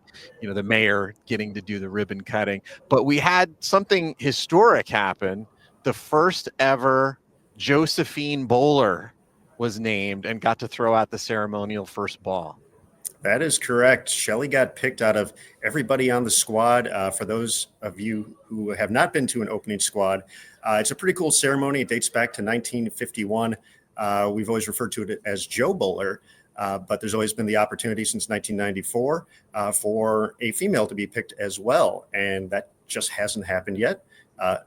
Speaker 1: the mayor getting to do the ribbon cutting. But we had something historic happen. The first ever Josephine bowler was named and got to throw out the ceremonial first ball.
Speaker 10: That is correct. Shelly got picked out of everybody on the squad. For those of you who have not been to an opening squad, it's a pretty cool ceremony. It dates back to 1951. We've always referred to it as Joe Bowler, but there's always been the opportunity since 1994 for a female to be picked as well, and that just hasn't happened yet.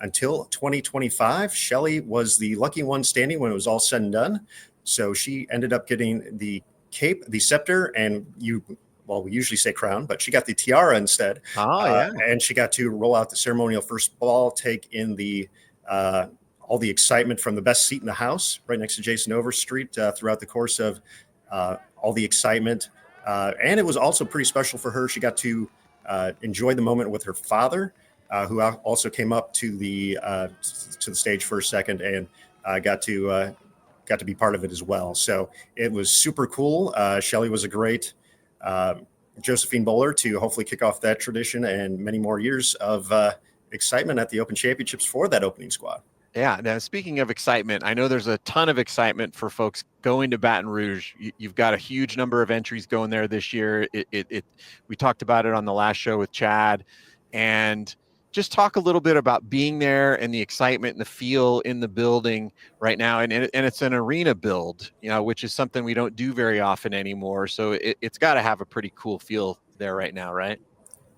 Speaker 10: Until 2025, Shelly was the lucky one standing when it was all said and done. So she ended up getting the cape, the scepter, and we usually say crown, but she got the tiara instead.
Speaker 1: Oh, yeah.
Speaker 10: And she got to roll out the ceremonial first ball, take in the all the excitement from the best seat in the house right next to Jason Overstreet throughout the course of all the excitement. And it was also pretty special for her. She got to enjoy the moment with her father, who also came up to the stage for a second and got to be part of it as well. So it was super cool. Shelly was a great Josephine bowler to hopefully kick off that tradition and many more years of excitement at the Open Championships for that opening squad.
Speaker 1: Yeah. Now, speaking of excitement, I know there's a ton of excitement for folks going to Baton Rouge. You've got a huge number of entries going there this year. We talked about it on the last show with Chad, and just talk a little bit about being there and the excitement and the feel in the building right now. And it's an arena build, which is something we don't do very often anymore. So it's got to have a pretty cool feel there right now, right?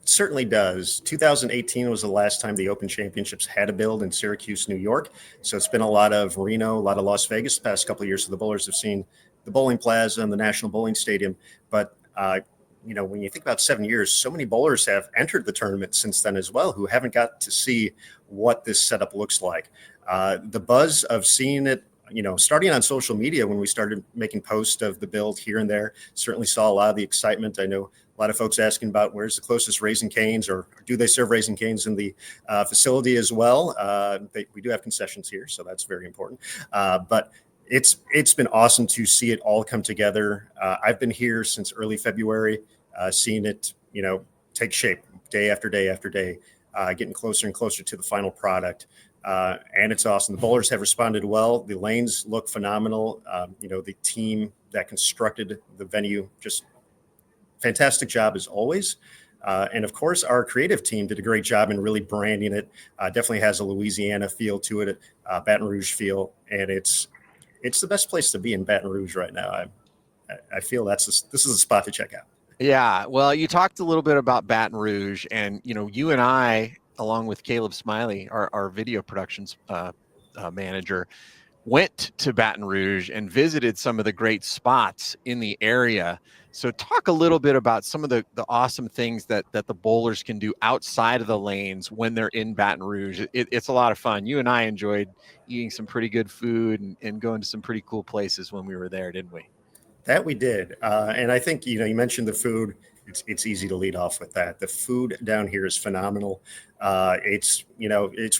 Speaker 10: It certainly does. 2018 was the last time the Open Championships had a build in Syracuse, New York. So it's been a lot of Reno, a lot of Las Vegas the past couple of years. So the bowlers have seen the bowling plaza and the National Bowling Stadium. But when you think about 7 years, so many bowlers have entered the tournament since then as well, who haven't got to see what this setup looks like. The buzz of seeing it, starting on social media when we started making posts of the build here and there, certainly saw a lot of the excitement. I know a lot of folks asking about where's the closest Raising Cane's, or do they serve Raising Cane's in the facility as well? We do have concessions here, so that's very important. But it's been awesome to see it all come together. I've been here since early February, seeing it, take shape day after day after day, getting closer and closer to the final product. And it's awesome. The bowlers have responded well. The lanes look phenomenal. The team that constructed the venue, just fantastic job as always. And of course, our creative team did a great job in really branding it. Definitely has a Louisiana feel to it, Baton Rouge feel, and it's the best place to be in Baton Rouge right now. I feel this is a spot to check out.
Speaker 1: Yeah. Well, you talked a little bit about Baton Rouge, and, you and I, along with Caleb Smiley, our video productions manager, went to Baton Rouge and visited some of the great spots in the area. So talk a little bit about some of the awesome things that the bowlers can do outside of the lanes when they're in Baton Rouge. It's a lot of fun. You and I enjoyed eating some pretty good food and going to some pretty cool places when we were there, didn't we?
Speaker 10: That we did. And I think, you mentioned the food. It's easy to lead off with that. The food down here is phenomenal. It's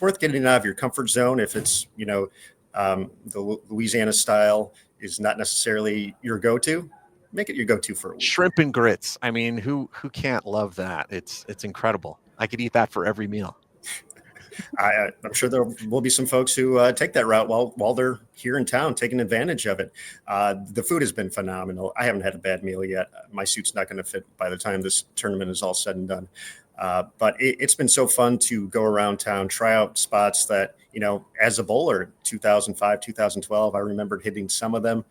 Speaker 10: worth getting out of your comfort zone. If it's, the Louisiana style is not necessarily your go-to, make it your go-to for a week.
Speaker 1: Shrimp and grits. I mean, who can't love that? It's incredible. I could eat that for every meal.
Speaker 10: I'm sure there will be some folks who take that route while they're here in town, taking advantage of it. The food has been phenomenal. I haven't had a bad meal yet. My suit's not going to fit by the time this tournament is all said and done. But it's been so fun to go around town, try out spots that, as a bowler, 2005, 2012, I remembered hitting some of them.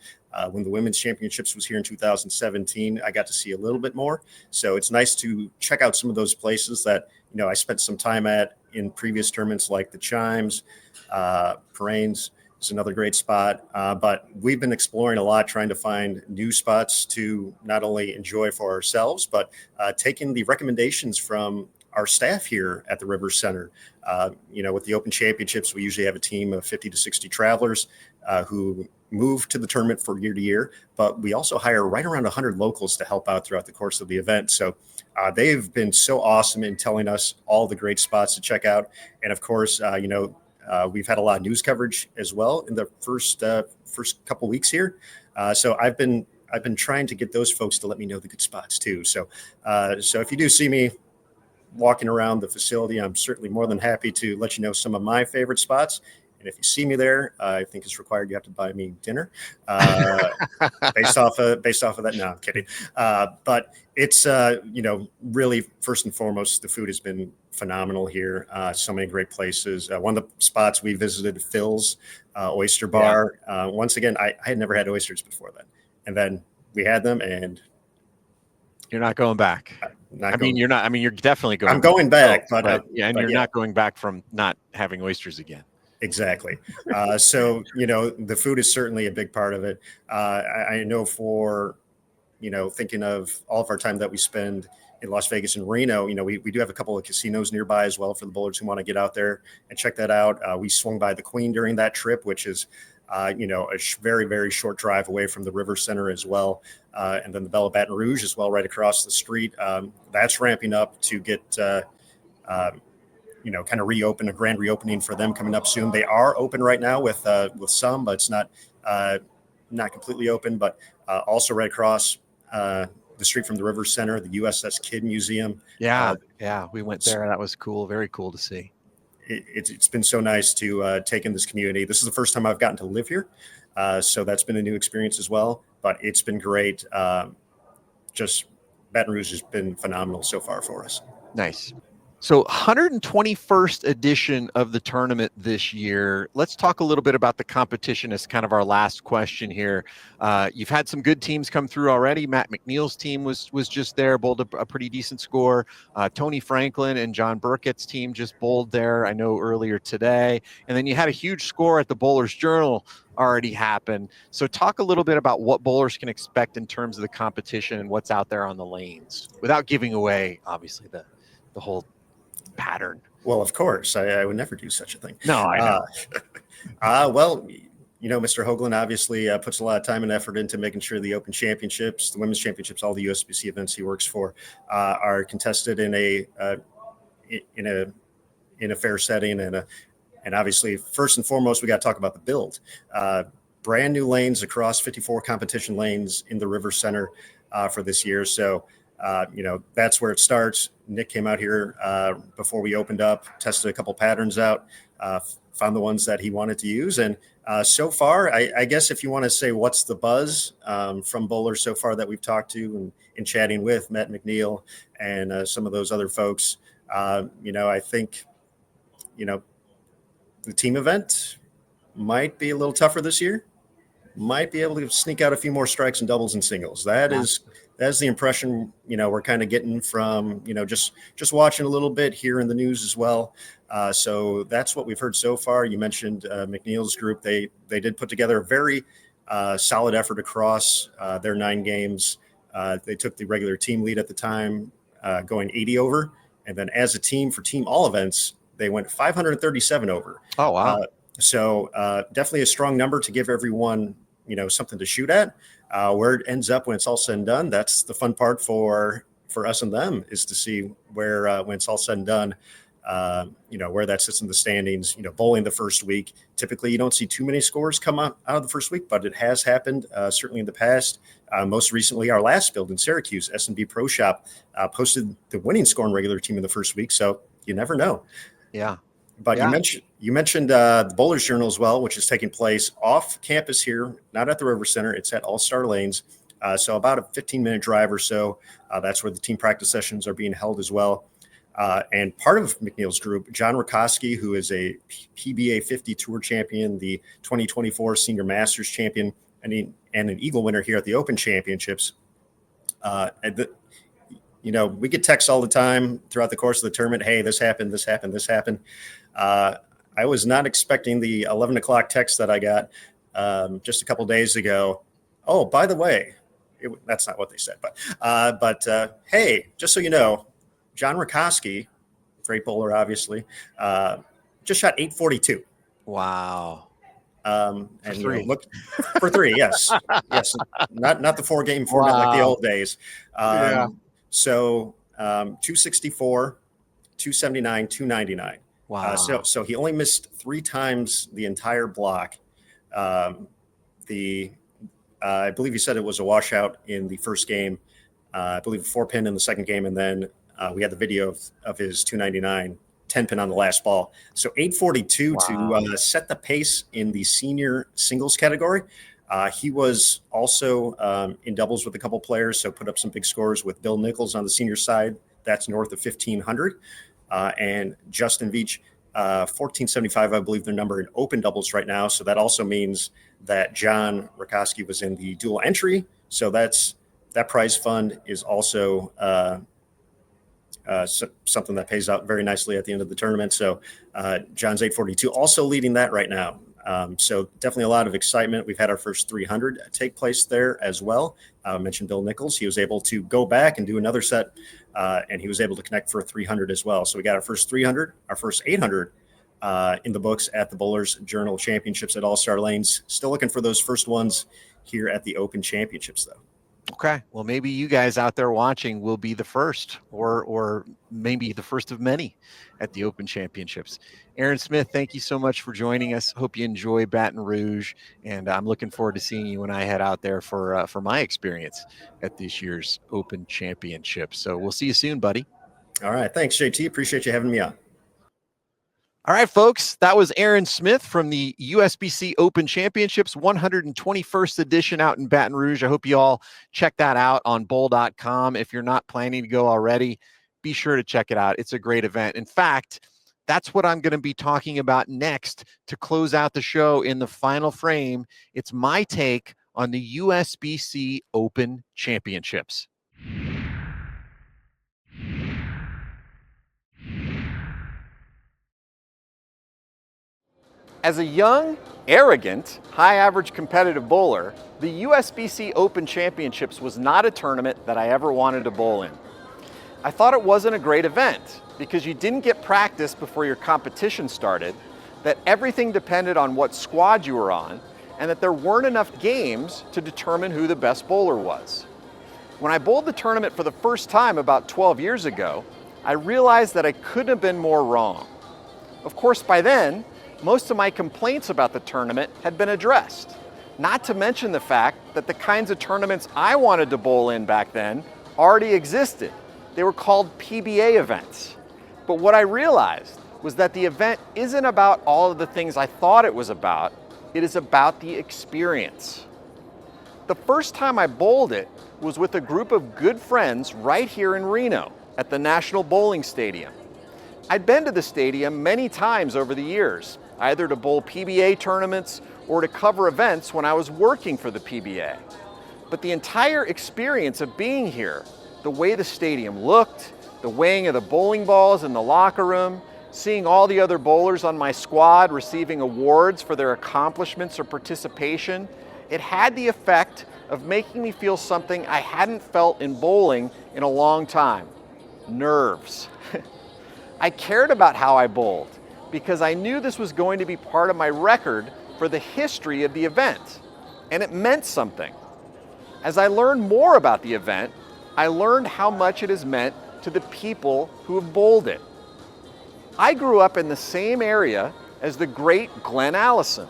Speaker 10: When the Women's Championships was here in 2017, I got to see a little bit more. So it's nice to check out some of those places that, I spent some time at in previous tournaments like the Chimes, Paranes. is another great spot. But we've been exploring a lot, trying to find new spots to not only enjoy for ourselves, but taking the recommendations from our staff here at the Rivers Center. With the Open Championships, we usually have a team of 50 to 60 travelers who move to the tournament from year to year, but we also hire right around 100 locals to help out throughout the course of the event. So they've been so awesome in telling us all the great spots to check out. And of course, we've had a lot of news coverage as well in the first couple weeks here. So I've been trying to get those folks to let me know the good spots too. So if you do see me walking around the facility, I'm certainly more than happy to let you know some of my favorite spots. And if you see me there, I think it's required you have to buy me dinner based off of that. No, I'm kidding. But it's, really first and foremost, the food has been phenomenal here. So many great places. One of the spots we visited, Phil's Oyster Bar. Yeah. Once again, I had never had oysters before then. And then we had them, and
Speaker 1: you're not going back. You're definitely going.
Speaker 10: I'm going back, but
Speaker 1: you're not going back from not having oysters again.
Speaker 10: Exactly. The food is certainly a big part of it. I know for, thinking of all of our time that we spend in Las Vegas and Reno, we do have a couple of casinos nearby as well for the bowlers who want to get out there and check that out. We swung by the Queen during that trip, which is, a very, very short drive away from the River Center as well. And then the Bella Baton Rouge as well, right across the street. That's ramping up to get, kind of reopen, a grand reopening for them coming up soon. They are open right now with some, but it's not completely open. But also right across the street from the River Center, the USS Kidd Museum.
Speaker 1: Yeah, we went there. That was cool. Very cool to see.
Speaker 10: It's been so nice to take in this community. This is the first time I've gotten to live here, so that's been a new experience as well. But it's been great. Just Baton Rouge has been phenomenal so far for us.
Speaker 1: Nice. So 121st edition of the tournament this year. Let's talk a little bit about the competition as kind of our last question here. You've had some good teams come through already. Matt McNeil's team was just there, bowled a pretty decent score. Tony Franklin and John Burkett's team just bowled there, I know, earlier today. And then you had a huge score at the Bowlers Journal already happen. So talk a little bit about what bowlers can expect in terms of the competition and what's out there on the lanes without giving away, obviously, the whole pattern.
Speaker 10: Well, of course, I would never do such a thing.
Speaker 1: No, I know.
Speaker 10: Well, Mr. Hoagland obviously puts a lot of time and effort into making sure the Open Championships, the Women's Championships, all the USBC events he works for are contested in a fair setting, and obviously first and foremost we got to talk about the build. Brand new lanes across 54 competition lanes in the River Center for this year. So that's where it starts. Nick came out here before we opened up, tested a couple patterns out, found the ones that he wanted to use. And so far, I guess if you want to say what's the buzz from bowlers so far that we've talked to and in chatting with Matt McNeil and some of those other folks, I think, the team event might be a little tougher this year. Might be able to sneak out a few more strikes and doubles and singles. That's the impression, we're kind of getting from, just watching a little bit here in the news as well. So that's what we've heard so far. You mentioned McNeil's group. They did put together a very solid effort across their 9 games. They took the regular team lead at the time, going 80 over. And then as a team for team all events, they went 537 over.
Speaker 1: Oh, wow.
Speaker 10: So definitely a strong number to give everyone, something to shoot at. Where it ends up when it's all said and done, that's the fun part for us and them, is to see where when it's all said and done, where that sits in the standings. Bowling the first week, typically you don't see too many scores come out of the first week, but it has happened certainly in the past. Most recently, our last build in Syracuse, S&B Pro Shop, posted the winning score in regular team in the first week, so you never know.
Speaker 1: Yeah.
Speaker 10: But
Speaker 1: yeah.
Speaker 10: you mentioned the Bowlers Journal as well, which is taking place off campus here, not at the River Center. It's at All Star Lanes, so about a 15-minute drive or so. That's where the team practice sessions are being held as well. And part of McNeil's group, John Rakoski, who is a PBA 50 Tour champion, the 2024 Senior Masters champion, and an Eagle winner here at the Open Championships. We get texts all the time throughout the course of the tournament. Hey, this happened, this happened, this happened. I was not expecting the 11 o'clock text that I got just a couple days ago. Oh, by the way, that's not what they said, but hey, just so you know, John Rikoski, great bowler, obviously, just shot 842.
Speaker 1: Wow.
Speaker 10: And
Speaker 1: three.
Speaker 10: Look for three, yes, yes, not the 4-game format like the old days. So 264, 279, 299.
Speaker 1: Wow.
Speaker 10: So he only missed 3 times the entire block. I believe he said it was a washout in the first game. I believe a 4-pin in the second game, and then we had the video of his 299 10-pin on the last ball. So 842 to set the pace in the senior singles category. He was also in doubles with a couple players, so put up some big scores with Bill Nichols on the senior side. That's north of 1,500. And Justin Veach, 1475, I believe their number in open doubles right now. So that also means that John Rikoski was in the dual entry. So that prize fund is also something that pays out very nicely at the end of the tournament. So John's 842 also leading that right now. So definitely a lot of excitement. We've had our first 300 take place there as well. I mentioned Bill Nichols. He was able to go back and do another set, and he was able to connect for a 300 as well. So we got our first 300, our first 800 in the books at the Bowlers Journal Championships at All-Star Lanes. Still looking for those first ones here at the Open Championships, though.
Speaker 1: Okay. Well, maybe you guys out there watching will be the first or maybe the first of many at the Open Championships. Aaron Smith, thank you so much for joining us. Hope you enjoy Baton Rouge, and I'm looking forward to seeing you when I head out there for my experience at this year's Open Championship. So we'll see you soon, buddy.
Speaker 10: All right. Thanks, JT. Appreciate you having me on.
Speaker 1: All right, folks, that was Aaron Smith from the USBC Open Championships 121st edition out in Baton Rouge. I hope you all check that out on bowl.com. If you're not planning to go already, be sure to check it out. It's a great event. In fact, that's what I'm going to be talking about next to close out the show in the final frame. It's my take on the USBC Open Championships. As a young, arrogant, high-average competitive bowler, the USBC Open Championships was not a tournament that I ever wanted to bowl in. I thought it wasn't a great event because you didn't get practice before your competition started, that everything depended on what squad you were on, and that there weren't enough games to determine who the best bowler was. When I bowled the tournament for the first time about 12 years ago, I realized that I couldn't have been more wrong. Of course, by then, most of my complaints about the tournament had been addressed, not to mention the fact that the kinds of tournaments I wanted to bowl in back then already existed. They were called PBA events. But what I realized was that the event isn't about all of the things I thought it was about. It is about the experience. The first time I bowled it was with a group of good friends right here in Reno at the National Bowling Stadium. I'd been to the stadium many times over the years, either to bowl PBA tournaments or to cover events when I was working for the PBA. But the entire experience of being here, the way the stadium looked, the weighing of the bowling balls in the locker room, seeing all the other bowlers on my squad receiving awards for their accomplishments or participation, it had the effect of making me feel something I hadn't felt in bowling in a long time: nerves. I cared about how I bowled because I knew this was going to be part of my record for the history of the event, and it meant something. As I learned more about the event, I learned how much it has meant to the people who have bowled it. I grew up in the same area as the great Glenn Allison.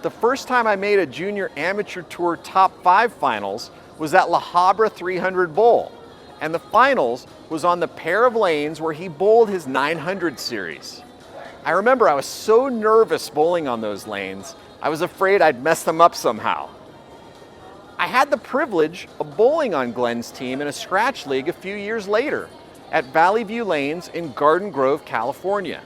Speaker 1: The first time I made a junior amateur tour top 5 finals was at La Habra 300 Bowl, and the finals was on the pair of lanes where he bowled his 900 series. I remember I was so nervous bowling on those lanes, I was afraid I'd mess them up somehow. I had the privilege of bowling on Glenn's team in a scratch league a few years later at Valley View Lanes in Garden Grove, California.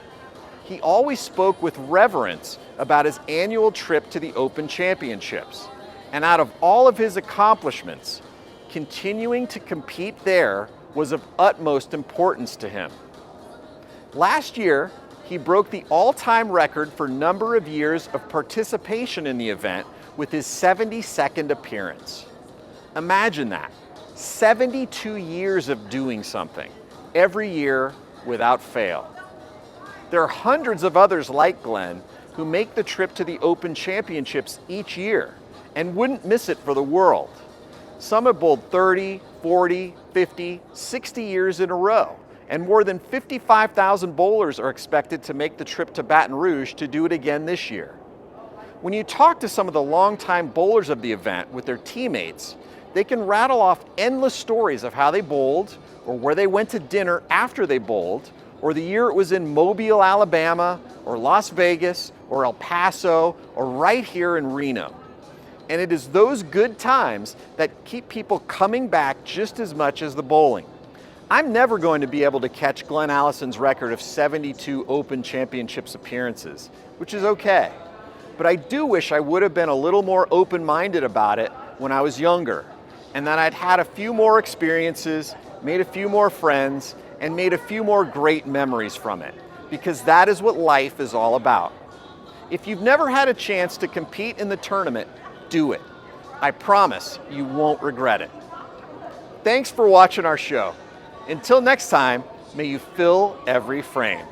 Speaker 1: He always spoke with reverence about his annual trip to the Open Championships. And out of all of his accomplishments, continuing to compete there was of utmost importance to him. Last year, he broke the all-time record for number of years of participation in the event with his 72nd appearance. Imagine that, 72 years of doing something, every year without fail. There are hundreds of others like Glenn who make the trip to the Open Championships each year and wouldn't miss it for the world. Some have bowled 30, 40, 50, 60 years in a row, and more than 55,000 bowlers are expected to make the trip to Baton Rouge to do it again this year. When you talk to some of the longtime bowlers of the event with their teammates, they can rattle off endless stories of how they bowled, or where they went to dinner after they bowled, or the year it was in Mobile, Alabama, or Las Vegas, or El Paso, or right here in Reno. And it is those good times that keep people coming back just as much as the bowling. I'm never going to be able to catch Glenn Allison's record of 72 Open Championships appearances, which is okay. But I do wish I would have been a little more open-minded about it when I was younger, and that I'd had a few more experiences, made a few more friends, and made a few more great memories from it, because that is what life is all about. If you've never had a chance to compete in the tournament, do it. I promise you won't regret it. Thanks for watching our show. Until next time, may you fill every frame.